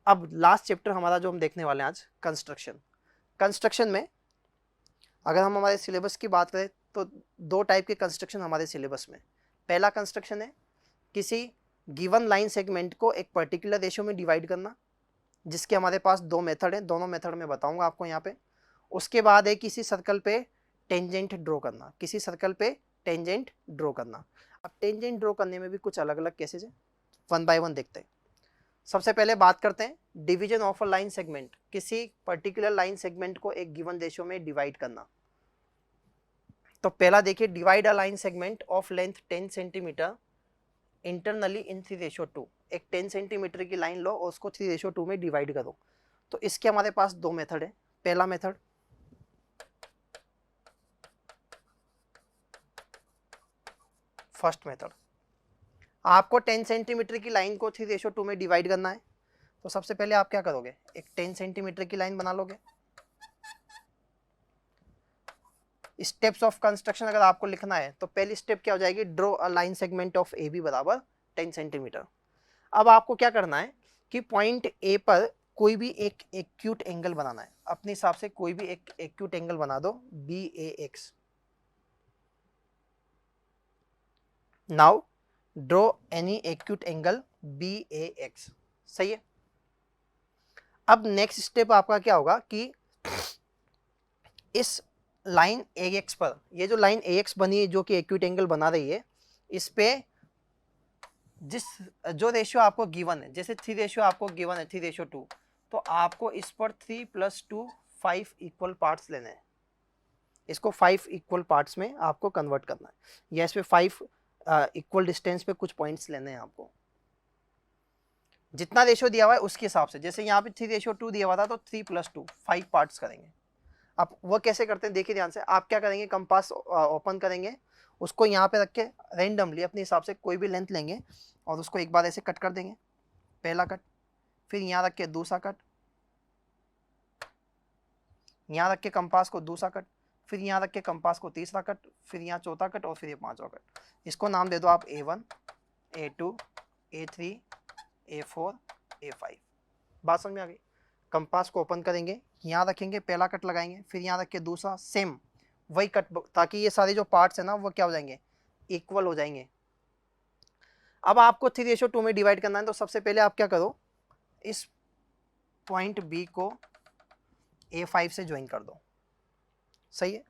अब last chapter हमारा जो हम देखने वाले हैं आज, कंस्ट्रक्शन। कंस्ट्रक्शन में अगर हम हमारे सिलेबस की बात करें तो दो टाइप के कंस्ट्रक्शन हमारे सिलेबस में। पहला कंस्ट्रक्शन है किसी गिवन लाइन सेगमेंट को एक पर्टिकुलर रेशियो में डिवाइड करना, जिसके हमारे पास दो मेथड है, दोनों मेथड में बताऊंगा आपको यहाँ पे। उसके बाद है किसी सर्कल पे टेंजेंट ड्रॉ करना, किसी सर्कल पे टेंजेंट ड्रॉ करना। अब टेंजेंट ड्रॉ करने में भी कुछ अलग अलग केसेस है, वन बाय वन देखते हैं। सबसे पहले बात करते हैं division of a line segment, किसी पर्टिकुलर लाइन सेगमेंट को एक गिवन रेशियो में डिवाइड करना। तो पहला देखिए, divide a line segment of length 10 centimetre internally इन 3:2। एक 10 सेंटीमीटर की लाइन लो और उसको 3:2 में डिवाइड करो। तो इसके हमारे पास दो मेथड है। पहला मेथड, फर्स्ट मेथड, आपको 10 सेंटीमीटर की लाइन को 3:2 में डिवाइड करना है। तो सबसे पहले आप क्या करोगे, एक 10 सेंटीमीटर की लाइन बना लोगे। स्टेप्स ऑफ कंस्ट्रक्शन अगर आपको लिखना है तो पहली स्टेप क्या हो जाएगी, draw a line segment of A B बराबर 10 सेंटीमीटर। अब आपको क्या करना है कि पॉइंट ए पर कोई भी एक एक्यूट एंगल बनाना है, अपने हिसाब से कोई भी एक एक्यूट एंगल बना दो, B A X. Now draw any acute angle B A X. सही है। अब नेक्स्ट स्टेप आपका क्या होगा कि इस लाइन ए एक्स पर, ये जो लाइन ए एक्स बनी है जो कि एक्यूट एंगल बना रही है, इस पे जिस जो रेशियो आपको गिवन है, जैसे 3 आपको गिवन है 3:2, तो आपको इस पर 3+2 5 इक्वल पार्ट्स लेने हैं। इसको 5 इक्वल पार्ट्स में आपको कन्वर्ट करना है, या इस पे 5 इक्वल डिस्टेंस पे कुछ पॉइंट्स लेने हैं आपको। जितना रेशियो दिया हुआ है उसके हिसाब से, जैसे यहाँ पे 3:2 दिया हुआ था तो 3+2 5 पार्ट्स करेंगे। आप वो कैसे करते हैं देखिए ध्यान से। आप क्या करेंगे, कंपास ओपन करेंगे, उसको यहाँ पे रख के रेंडमली अपने हिसाब से कोई भी लेंथ लेंगे और उसको एक बार ऐसे कट कर देंगे, पहला कट, फिर यहाँ रख के दूसरा कट, यहाँ रख के कंपास को दूसरा कट, फिर यहाँ रख के कंपास को तीसरा कट, फिर यहाँ चौथा कट और फिर ये पांचवा कट। इसको नाम दे दो आप A1, A2, A3, A4, A5। बात समझ में आ गई। कंपास को ओपन करेंगे, यहाँ रखेंगे, पहला कट लगाएंगे, फिर यहाँ रख के दूसरा, सेम वही कट, ताकि ये सारे जो पार्ट्स है ना वो क्या हो जाएंगे, इक्वल हो जाएंगे। अब आपको 3:2 में डिवाइड करना है, तो सबसे पहले आप क्या करो, इस पॉइंट बी को A5 से ज्वाइन कर दो। सही है।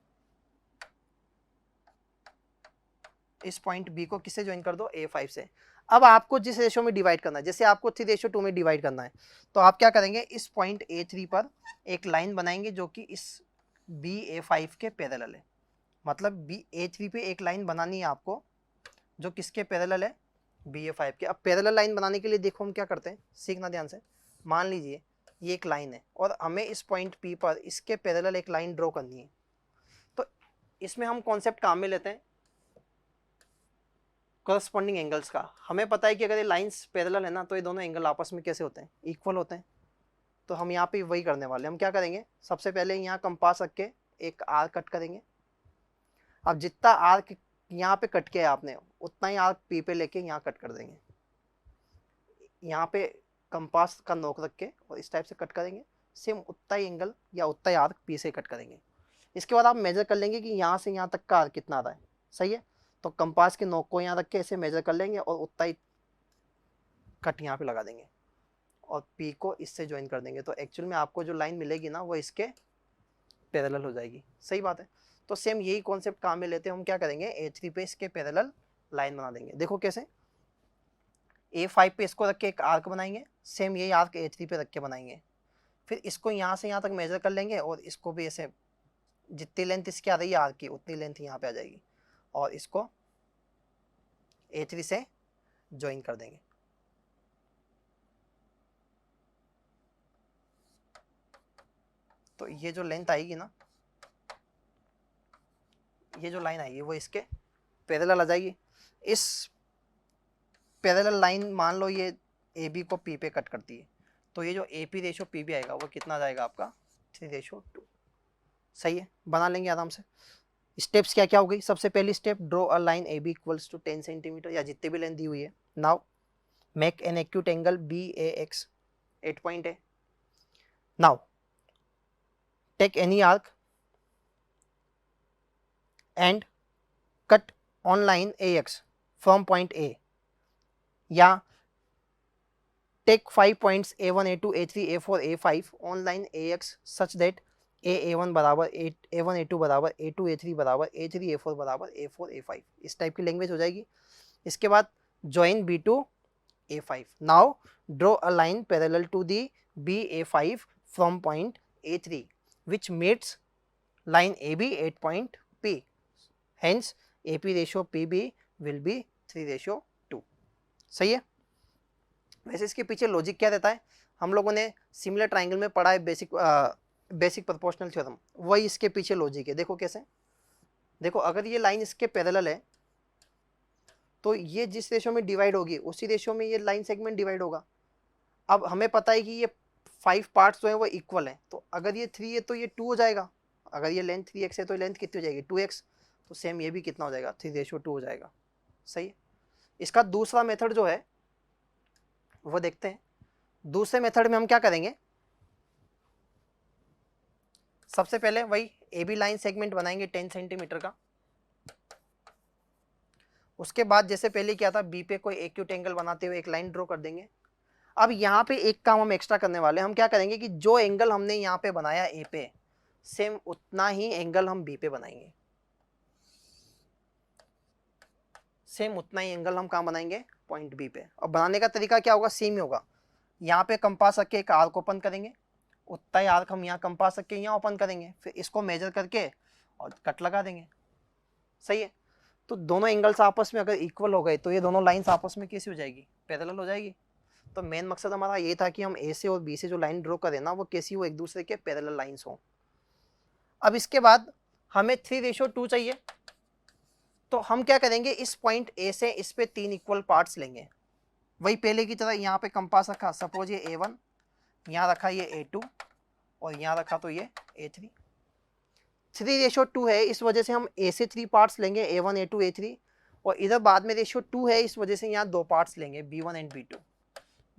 इस पॉइंट बी को किससे ज्वाइन कर दो, A5 से। अब आपको जिस रेशो में डिवाइड करना है, जैसे आपको 3:2 में डिवाइड करना है, तो आप क्या करेंगे, इस पॉइंट A3 पर एक लाइन बनाएंगे जो कि इस BA5 के पैरेलल है। मतलब A3 पे एक लाइन बनानी है आपको जो किसके पैरेलल है, BA5 के। अब पैरेलल लाइन बनाने के लिए देखो हम क्या करते हैं, सीखना ध्यान से। मान लीजिए ये एक लाइन है और हमें इस पॉइंट P पर इसके पैरेलल एक लाइन ड्रॉ करनी है। तो इसमें हम कॉन्सेप्ट काम में लेते हैं करस्पॉन्डिंग एंगल्स का। हमें पता है कि अगर ये लाइंस पैरेलल है ना, तो ये दोनों एंगल आपस में कैसे होते हैं, इक्वल होते हैं। तो हम यहाँ पे वही करने वाले हैं। हम क्या करेंगे, सबसे पहले यहाँ कंपास रख के एक आर्क कट करेंगे। अब जितना आर्क यहाँ पे कट किया है आपने, उतना ही आर्क पी पे लेके यहाँ कट कर देंगे। यहाँ पे कंपास का नोक रख के और इस टाइप से कट करेंगे, सेम उतना ही एंगल या उतना ही आर्क पी से कट करेंगे। इसके बाद आप मेजर कर लेंगे कि यहाँ से यहाँ तक का आर्क कितना आ रहा है। सही है। तो कंपास के नोक को यहाँ रख के ऐसे मेजर कर लेंगे और उतना ही कट यहाँ पे लगा देंगे और पी को इससे ज्वाइन कर देंगे। तो एक्चुअल में आपको जो लाइन मिलेगी ना वो इसके पैरेलल हो जाएगी। सही बात है। तो सेम यही कॉन्सेप्ट काम में लेते हैं। हम क्या करेंगे, A3 पे इसके पैरेलल लाइन बना देंगे। देखो कैसे, A5 पे इसको रख के एक आर्क बनाएंगे, सेम यही आर्क A3 पे रख के बनाएंगे। फिर इसको यहाँ से यहाँ तक मेजर कर लेंगे और इसको भी ऐसे, जितनी लेंथ इसकी आ रही है आर्क की उतनी लेंथ यहाँ पे आ जाएगी और इसको A3 से ज्वाइन कर देंगे। तो ये जो लेंथ आएगी ना, ये जो लाइन आएगी वो इसके पैरेलल आ जाएगी। इस पैरेलल लाइन मान लो ये AB को P पे कट करती है, तो ये जो AP रेशो PB आएगा वो कितना जाएगा आपका, 3:2। सही है, बना लेंगे आराम से। स्टेप्स क्या क्या हो गई, सबसे पहली step, draw a line AB equals to 10 centimetre या जितने भी लेंथ दी हुई है। Now make an acute angle BAX। 8 point है। Now take any arc and cut on line AX from point A, या take 5 points A1, A2, A3, A4, A5 on line AX such that A1 बराबर A1, A2 बराबर A2, A3 बराबर A3, A4 बराबर A4, A5, इस type की language हो जाएगी। इसके बाद join B2 A5, now draw a line parallel to the BA5 from point A3 which meets line AB at point P, hence AP ratio PB will be 3:2। सही है। वैसे इसके पीछे लॉजिक क्या रहता है, हम लोगों ने सिमिलर ट्राइंगल में पढ़ा है बेसिक प्रोपोर्शनल थ्योरम, वही इसके पीछे लॉजिक है। देखो कैसे, देखो अगर ये लाइन इसके पैरेलल है तो ये जिस रेशो में डिवाइड होगी उसी रेशो में ये लाइन सेगमेंट डिवाइड होगा। अब हमें पता है कि ये 5 पार्ट्स जो है वो इक्वल है, तो अगर ये 3 है तो ये 2 हो जाएगा, अगर ये लेंथ 3x है तो लेंथ कितनी हो जाएगी 2x, तो सेम ये भी कितना हो जाएगा 3:2 हो जाएगा। सही है। इसका दूसरा मेथड जो है वो देखते हैं। दूसरे मेथड में हम क्या करेंगे, सबसे पहले वही AB लाइन सेगमेंट बनाएंगे 10 सेंटीमीटर का। उसके बाद जैसे पहले किया था B पे कोई एक्यूट एंगल बनाते हुए एक लाइन ड्रॉ कर देंगे। अब यहाँ पे एक काम हम एक्स्ट्रा करने वाले हैं, हम क्या करेंगे कि जो एंगल हमने यहाँ पे बनाया A पे, सेम उतना ही एंगल हम B पे बनाएंगे, सेम उतना ही एंगल हम कहाँ बनाएंगे पॉइंट B पे। और बनाने का तरीका क्या होगा, सेम ही होगा। यहाँ पे कंपास रख के एक आर्क ओपन करेंगे, उतना ही आर्क हम यहाँ कंपास रख के यहाँ ओपन करेंगे, फिर इसको मेजर करके और कट लगा देंगे। सही है। तो दोनों एंगल्स आपस में अगर इक्वल हो गए तो ये दोनों लाइंस आपस में कैसी हो जाएगी, पैरेलल हो जाएगी। तो मेन मकसद हमारा ये था कि हम A से और B से जो लाइन ड्रॉ करें ना वो कैसी हो, एक दूसरे के पैरेलल लाइंस हो। अब इसके बाद हमें 3:2 चाहिए, तो हम क्या करेंगे, इस पॉइंट A से इस पे 3 इक्वल पार्ट्स लेंगे, वही पहले की तरह। यहाँ पे कंपास रखा, सपोज ये A1, यहाँ रखा ये A2 और यहाँ रखा तो ये A3। 3:2 है, इस वजह से हम A से 3 पार्ट्स लेंगे, A1, A2, A3, और इधर बाद में रेशियो 2 है, इस वजह से यहाँ 2 पार्ट्स लेंगे, B1 एंड B2।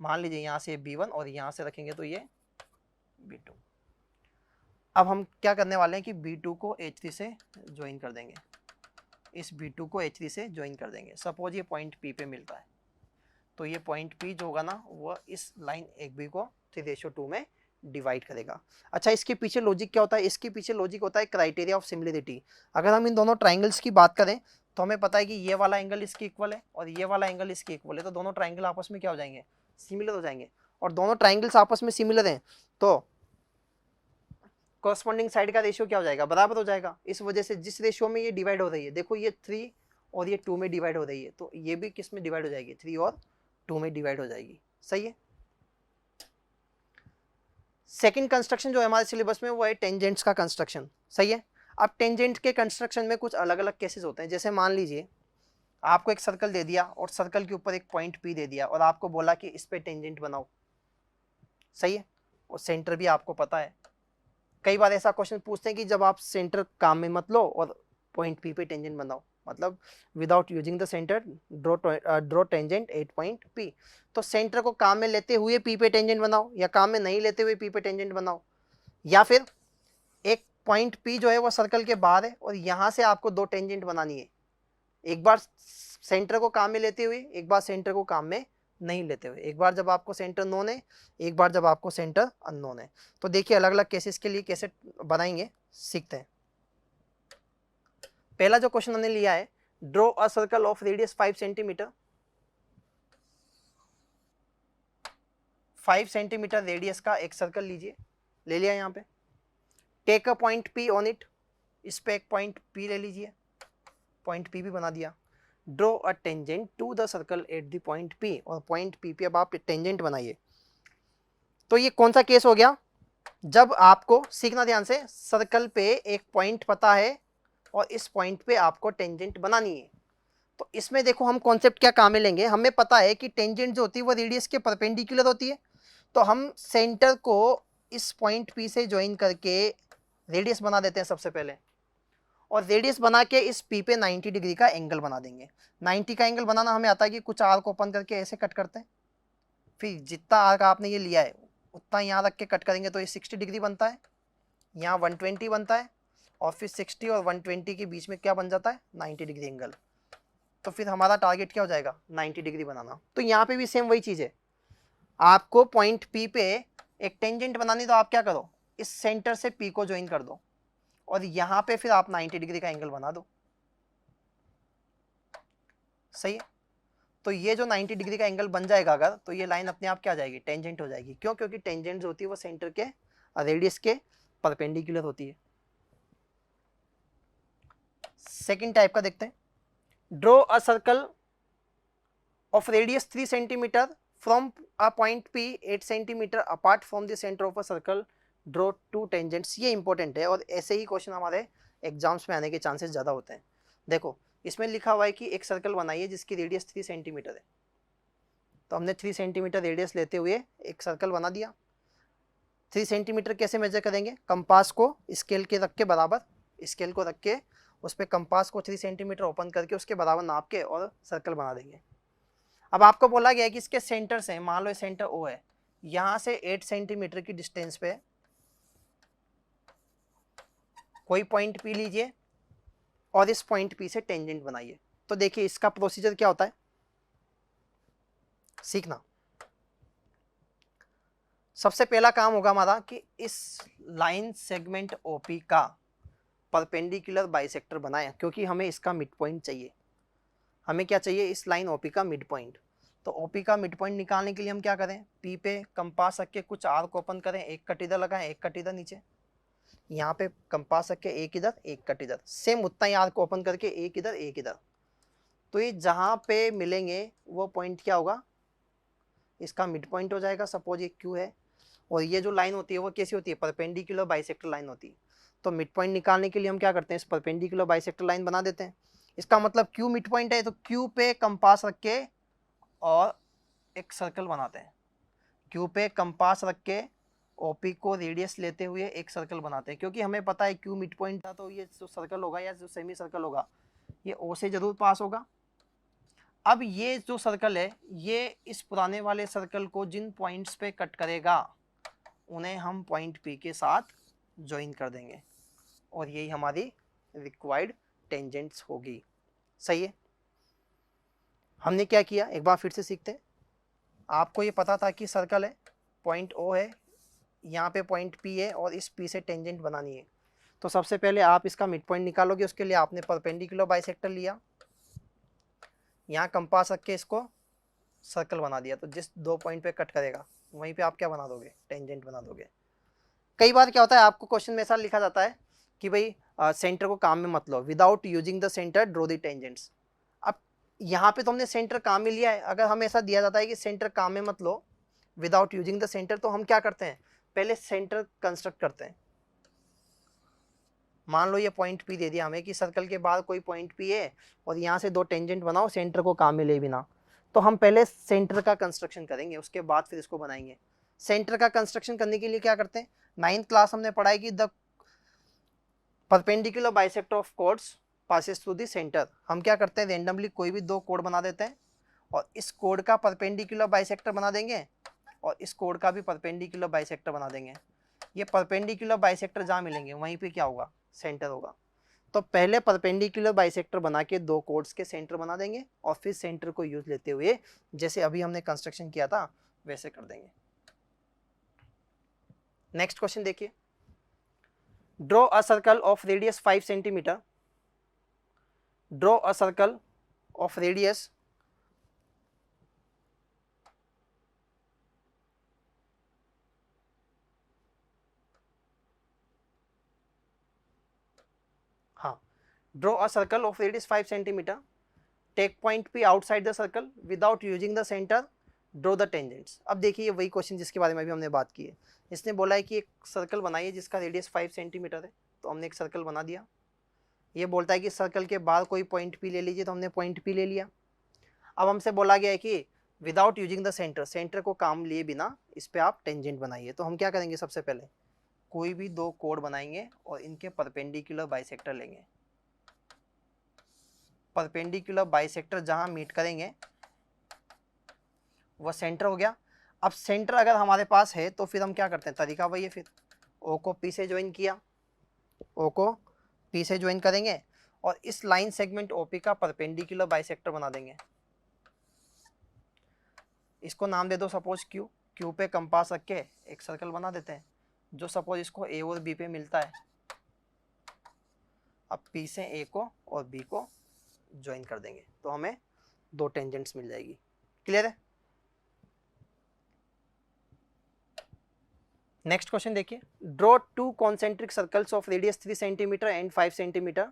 मान लीजिए यहाँ से B1 और यहाँ से रखेंगे तो ये B2। अब हम क्या करने वाले हैं कि B2 को H3 से ज्वाइन कर देंगे, इस B2 को H3 से ज्वाइन कर देंगे। सपोज ये पॉइंट P पे मिलता है, तो ये पॉइंट P जो होगा ना वो इस लाइन एक B को 3:2 में डिवाइड करेगा। अच्छा, इसके पीछे लॉजिक क्या होता है, इसके पीछे लॉजिक होता है क्राइटेरिया ऑफ सिमिलरिटी। अगर हम इन दोनों ट्राइंगल्स की बात करें तो हमें पता है कि ये वाला एंगल इसकी इक्वल है और ये वाला एंगल इसकी इक्वल है, तो दोनों ट्राइंगल आपस में क्या हो जाएंगे, सिमिलर हो जाएंगे। और दोनों ट्राइंगल्स आपस में सिमिलर हैं तो कॉरस्पॉन्डिंग साइड का रेशियो क्या हो जाएगा, बराबर हो जाएगा। इस वजह से जिस रेशियो में ये डिवाइड हो रही है, देखो ये 3 और ये 2 में डिवाइड हो रही है, तो ये भी किस में डिवाइड हो जाएगी, 3 और 2 में डिवाइड हो जाएगी। सही है। सेकंड कंस्ट्रक्शन जो है हमारे सिलेबस में वो है टेंजेंट्स का कंस्ट्रक्शन। सही है। अब टेंजेंट के कंस्ट्रक्शन में कुछ अलग अलग केसेस होते हैं। जैसे मान लीजिए आपको एक सर्कल दे दिया और सर्कल के ऊपर एक पॉइंट P दे दिया और आपको बोला कि इस पे टेंजेंट बनाओ। सही है। और सेंटर भी आपको पता है। कई बार ऐसा क्वेश्चन पूछते हैं कि जब आप सेंटर काम में मत लो और पॉइंट P पे टेंजेंट बनाओ, मतलब without using the centre draw tangent at point P। तो सेंटर को काम में लेते हुए P पे टेंजेंट बनाओ, या काम में नहीं लेते हुए P पे टेंजेंट बनाओ, या फिर एक पॉइंट P जो है वो सर्कल के बाहर है और यहाँ से आपको 2 टेंजेंट बनानी है, एक बार सेंटर को काम में लेते हुए, एक बार सेंटर को काम में नहीं लेते हुए, एक बार जब आपको सेंटर नोन है, एक बार जब आपको सेंटर अननोन है। तो देखिए अलग अलग केसेस के लिए कैसे बनाएंगे, सीखते हैं। पहला जो क्वेश्चन हमने लिया है, draw a circle of radius 5 centimetre, 5 centimetre radius का एक सर्कल लीजिए, ले लिया यहाँ पे। Take a point P on it, इस पे एक पॉइंट P ले लीजिए, पॉइंट P भी बना दिया। Draw a tangent to the circle at the point P, और पॉइंट P पे अब आप टेंजेंट बनाइए। तो ये कौन सा केस हो गया, जब आपको, सीखना ध्यान से, सर्कल पे एक पॉइंट पता है और इस पॉइंट पे आपको टेंजेंट बनानी है। तो इसमें देखो हम कॉन्सेप्ट क्या काम में लेंगे, हमें पता है कि टेंजेंट जो होती है वो रेडियस के परपेंडिकुलर होती है, तो हम सेंटर को इस पॉइंट P से ज्वाइन करके रेडियस बना देते हैं सबसे पहले, और रेडियस बना के इस P पे 90 डिग्री का एंगल बना देंगे। 90 का एंगल बनाना हमें आता है कि कुछ आर्क ओपन करके ऐसे कट करते हैं, फिर जितना आर्क आपने ये लिया है उतना यहाँ रख के कट करेंगे तो ये 60 डिग्री बनता है, यहाँ 120 बनता है, और फिर 60 और 120 के बीच में क्या बन जाता है, 90 डिग्री एंगल। तो फिर हमारा टारगेट क्या हो जाएगा, 90 डिग्री बनाना। तो यहाँ पे भी सेम वही चीज़ है, आपको पॉइंट पी पे एक टेंजेंट बनानी, तो आप क्या करो, इस सेंटर से पी को ज्वाइन कर दो और यहाँ पे फिर आप 90 डिग्री का एंगल बना दो। सही है। तो ये जो 90 डिग्री का एंगल बन जाएगा अगर, तो ये लाइन अपने आप क्या आ जाएगी, टेंजेंट हो जाएगी। क्यों, क्योंकि टेंजेंट होती है वो सेंटर के रेडियस के परपेंडिकुलर होती है। सेकंड टाइप का देखते हैं, draw a circle of radius 3 centimetre from a point P 8 centimetre apart from the centre of a circle, draw 2 tangents. ये इंपॉर्टेंट है और ऐसे ही क्वेश्चन हमारे एग्जाम्स में आने के चांसेस ज़्यादा होते हैं। देखो इसमें लिखा हुआ है कि एक सर्कल बनाइए जिसकी रेडियस 3 सेंटीमीटर है, तो हमने 3 सेंटीमीटर रेडियस लेते हुए एक सर्कल बना दिया। 3 सेंटीमीटर कैसे मेजर करेंगे, कंपास को स्केल के रख के बराबर, स्केल को रख के उस पर कंपास को 3 सेंटीमीटर ओपन करके उसके बराबर नाप के और सर्कल बना देंगे। अब आपको बोला गया है कि इसके सेंटर से, मान लो सेंटर ओ है, यहां से 8 सेंटीमीटर की डिस्टेंस पे कोई पॉइंट पी लीजिए और इस पॉइंट पी से टेंजेंट बनाइए। तो देखिए इसका प्रोसीजर क्या होता है, सीखना। सबसे पहला काम होगा हमारा कि इस लाइन सेगमेंट ओपी का परपेंडिकुलर बाइसेक्टर बनाएं, क्योंकि हमें इसका मिड पॉइंट चाहिए। हमें क्या चाहिए, इस लाइन ओपी का मिड पॉइंट। तो ओपी का मिड पॉइंट निकालने के लिए हम क्या करें, पी पे कंपास रख के कुछ आर्क ओपन करें, एक कट इधर लगाएं, एक कट इधर नीचे, यहाँ पे कंपास रख के एक इधर एक कट इधर, सेम उतना ही आर्क ओपन करके एक इधर एक इधर। तो ये जहाँ पे मिलेंगे वो पॉइंट क्या होगा, इसका मिड पॉइंट हो जाएगा। सपोज ये क्यू है और ये जो लाइन होती है वो कैसी होती है, परपेंडिकुलर बाइसेक्टर लाइन होती है। तो मिड पॉइंट निकालने के लिए हम क्या करते हैं, इस परपेंडिकुलर बाइसेक्टर लाइन बना देते हैं। इसका मतलब क्यू मिड पॉइंट है, तो क्यू पे कंपास रख के और एक सर्कल बनाते हैं। क्यू पे कंपास रख के ओपी को रेडियस लेते हुए एक सर्कल बनाते हैं, क्योंकि हमें पता है क्यू मिड पॉइंट था, तो ये जो सर्कल होगा या जो सेमी सर्कल होगा ये ओ से जरूर पास होगा। अब ये जो सर्कल है ये इस पुराने वाले सर्कल को जिन पॉइंट्स पे कट करेगा उन्हें हम पॉइंट पी के साथ ज्वाइन कर देंगे और यही हमारी रिक्वायर्ड टेंजेंट्स होगी। सही है। हमने क्या किया, एक बार फिर से सीखते हैं। आपको ये पता था कि सर्कल है, पॉइंट ओ है, यहाँ पे पॉइंट पी है और इस पी से टेंजेंट बनानी है। तो सबसे पहले आप इसका मिड पॉइंट निकालोगे, उसके लिए आपने परपेंडिकुलर बाइसेक्टर लिया, यहाँ कंपास रख के इसको सर्कल बना दिया। तो जिस 2 पॉइंट पे कट करेगा वहीं पे आप क्या बना दोगे, टेंजेंट बना दोगे। कई बार क्या होता है, आपको क्वेश्चन में ऐसा लिखा जाता है कि भाई सेंटर को काम में मत लो, without using the centre draw the tangents. अब यहाँ पे तो हमने सेंटर काम में लिया है, अगर हमें ऐसा दिया जाता है कि सेंटर काम में मत लो विदाउट यूजिंग द सेंटर, तो हम क्या करते हैं, पहले सेंटर कंस्ट्रक्ट करते हैं। मान लो ये पॉइंट पी दे दिया हमें कि सर्कल के बाद कोई पॉइंट पी है और यहाँ से 2 टेंजेंट बनाओ सेंटर को काम में ले बिना। तो हम पहले सेंटर का कंस्ट्रक्शन करेंगे, उसके बाद फिर इसको बनाएंगे। सेंटर का कंस्ट्रक्शन करने के लिए क्या करते हैं, 9th क्लास हमने पढ़ा है कि the perpendicular bisector of codes passes through the centre. हम क्या करते हैं, रेंडमली कोई भी 2 कोड बना देते हैं और इस कोड का परपेंडिकुलर बाइसेक्टर बना देंगे और इस कोड का भी परपेंडिकुलर बाइसेक्टर बना देंगे। ये परपेंडिकुलर बाइसेक्टर जहाँ मिलेंगे वहीं पे क्या होगा, सेंटर होगा। तो पहले परपेंडिकुलर बाइसेक्टर बना के 2 कोड्स के सेंटर बना देंगे और फिर सेंटर को यूज लेते हुए जैसे अभी हमने कंस्ट्रक्शन किया था वैसे कर देंगे। नेक्स्ट क्वेश्चन देखिए, draw a circle of radius 5 centimetre, draw a circle of radius हाँ, draw a circle of radius 5 centimeter, take point P outside the circle without using the center, draw the tangents। अब देखिए वही question जिसके बारे में अभी हमने बात की है। इसने बोला है कि एक सर्कल बनाइए जिसका रेडियस 5 सेंटीमीटर है, तो हमने एक सर्कल बना दिया। ये बोलता है कि सर्कल के बाद कोई पॉइंट P ले लीजिए, तो हमने पॉइंट P ले लिया। अब हमसे बोला गया है कि without using the centre, centre को काम लिए बिना इस पर आप टेंजेंट बनाइए। तो हम क्या करेंगे, सबसे पहले कोई भी 2 कोड बनाएंगे और इनके परपेंडिकुलर बाइसेक्टर लेंगे। परपेंडिकुलर बाइसेक्टर जहां मीट करेंगे वो सेंटर हो गया। अब सेंटर अगर हमारे पास है तो फिर हम क्या करते हैं, तरीका वही है, फिर ओ को पी से ज्वाइन किया, ओ को पी से ज्वाइन करेंगे और इस लाइन सेगमेंट ओपी का परपेंडिकुलर बाइसेक्टर बना देंगे। इसको नाम दे दो सपोज क्यू, क्यू पे कंपास रख के एक सर्कल बना देते हैं जो सपोज इसको ए और बी पे मिलता है। अब पी से ए को और बी को ज्वाइन कर देंगे तो हमें दो टेंजेंट्स मिल जाएगी। क्लियर है? नेक्स्ट क्वेश्चन देखिए, draw two concentric circles of radius 3 centimetre and 5 centimetre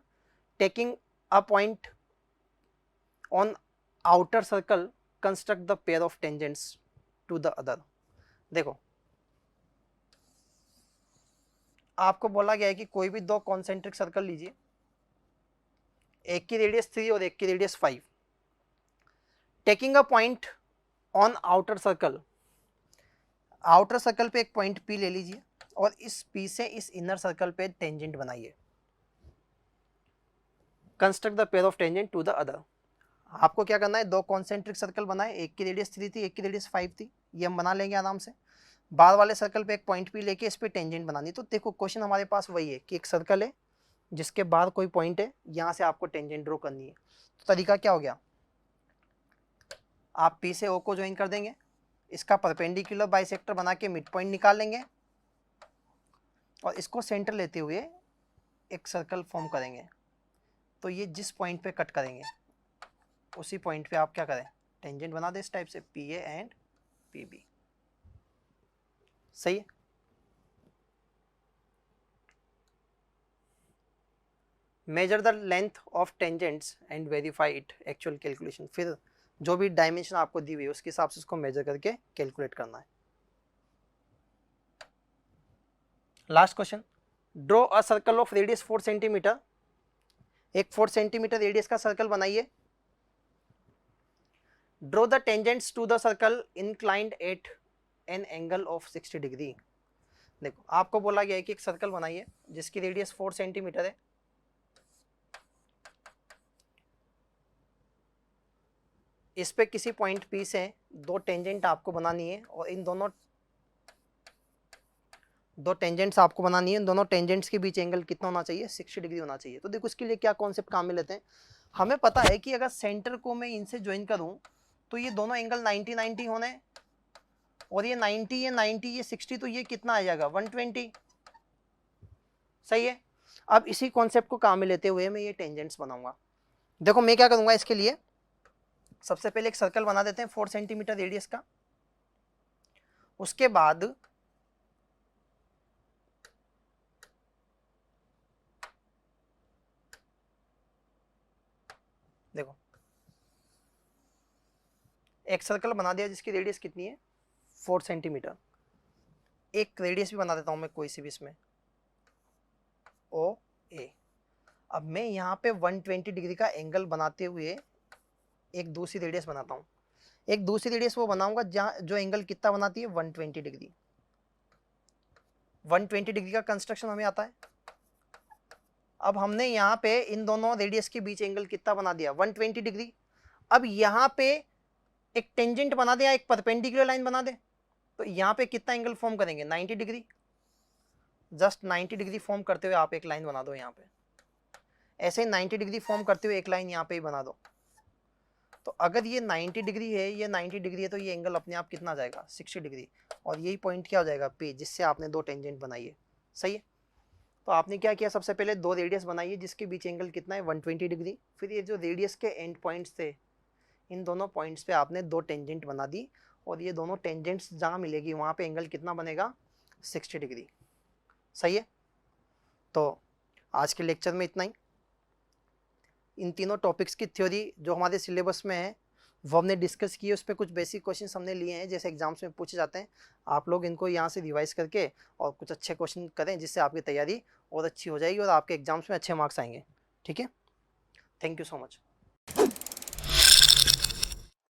taking a point on outer circle, construct the pair of tangents to the other. देखो आपको बोला गया है कि कोई भी दो कॉन्सेंट्रिक सर्कल लीजिए, एक की रेडियस 3 और एक की radius 5, taking a point on outer circle, outer circle पे एक पॉइंट P ले लीजिए और इस P से इस इनर सर्कल पे टेंजेंट बनाइए। Construct the pair of tangent to the other. आपको क्या करना है, दो कॉन्सेंट्रिक सर्कल बनाए, एक की रेडियस 3 थी एक की रेडियस 5 थी, ये हम बना लेंगे आराम से। बाहर वाले सर्कल पे एक पॉइंट P लेके इस पे टेंजेंट बनानी। तो देखो क्वेश्चन हमारे पास वही है कि एक सर्कल है जिसके बाहर कोई पॉइंट है, यहाँ से आपको टेंजेंट ड्रॉ करनी है। तो तरीका क्या हो गया, आप P से O को ज्वाइन कर देंगे, इसका परपेंडिकुलर बाइसेक्टर बना के मिड पॉइंट निकाल लेंगे और इसको सेंटर लेते हुए एक सर्कल फॉर्म करेंगे। तो ये जिस पॉइंट पे कट करेंगे उसी पॉइंट पे आप क्या करें, टेंजेंट बना दे इस टाइप से P A and P B. सही है? Measure the length of tangents and verify it actual calculation. फिर जो भी डायमेंशन आपको दी हुई है उसके हिसाब से उसको मेजर करके कैलकुलेट करना है। Last question, draw a circle of radius 4 centimetre. एक 4 सेंटीमीटर रेडियस का सर्कल बनाइए। Draw the tangents to the circle inclined at an angle of 60 degree. देखो आपको बोला गया है कि एक सर्कल बनाइए जिसकी रेडियस 4 सेंटीमीटर है, इस पे किसी पॉइंट P से दो टेंजेंट आपको बनानी है और इन दोनों दो टेंजेंट्स आपको बनानी है, इन दोनों टेंजेंट्स के बीच एंगल कितना होना चाहिए, 60 डिग्री होना चाहिए। तो देखो इसके लिए क्या कॉन्सेप्ट काम में लेते हैं, हमें पता है कि अगर सेंटर को मैं इनसे ज्वाइन करूं तो ये दोनों एंगल 90-90 होने और ये 90 ये 90 ये 60, तो ये कितना आ जाएगा 120। सही है? अब इसी कॉन्सेप्ट को काम में लेते हुए मैं ये टेंजेंट्स बनाऊंगा। देखो मैं क्या करूंगा, इसके लिए सबसे पहले एक सर्कल बना देते हैं 4 सेंटीमीटर रेडियस का। उसके बाद देखो एक सर्कल बना दिया जिसकी रेडियस कितनी है 4 सेंटीमीटर। एक रेडियस भी बना देता हूं मैं कोई सी भी इसमें, ओ ए। अब मैं यहाँ पे 120 डिग्री का एंगल बनाते हुए एक दूसरी रेडियस बनाता हूँ। एक दूसरी रेडियस वो बनाऊंगा जहाँ जो एंगल कितना बनाती है 120 डिग्री। 120 डिग्री का कंस्ट्रक्शन हमें आता है। अब हमने यहाँ पे इन दोनों रेडियस के बीच एंगल कितना बना दिया 120 डिग्री। अब यहाँ पे एक टेंजेंट बना दे या एक परपेंडिकुलर लाइन बना दे, तो यहाँ पे कितना एंगल फॉर्म करेंगे 90 डिग्री। जस्ट 90 डिग्री फॉर्म करते हुए आप एक लाइन बना दो यहाँ पे, ऐसे ही 90 डिग्री फॉर्म करते हुए एक लाइन यहाँ पे ही बना दो। तो अगर ये 90 डिग्री है, ये 90 डिग्री है, तो ये एंगल अपने आप कितना जाएगा 60 डिग्री और यही पॉइंट क्या हो जाएगा पे, जिससे आपने दो टेंजेंट बनाई है। सही है? तो आपने क्या किया, सबसे पहले दो रेडियस बनाई है जिसके बीच एंगल कितना है 120 डिग्री। फिर ये जो रेडियस के एंड पॉइंट्स थे इन दोनों पॉइंट्स पे आपने दो टेंजेंट बना दी और ये दोनों टेंजेंट्स जहाँ मिलेगी वहाँ पे एंगल कितना बनेगा 60 डिग्री। सही है? तो आज के लेक्चर में इतना ही। इन तीनों टॉपिक्स की थ्योरी जो हमारे सिलेबस में है वो हमने डिस्कस की है, उस पर कुछ बेसिक क्वेश्चंस हमने लिए हैं जैसे एग्जाम्स में पूछे जाते हैं। आप लोग इनको यहाँ से रिवाइज करके और कुछ अच्छे क्वेश्चन करें जिससे आपकी तैयारी और अच्छी हो जाएगी और आपके एग्जाम्स में अच्छे मार्क्स आएंगे। ठीक है? Thank you so much.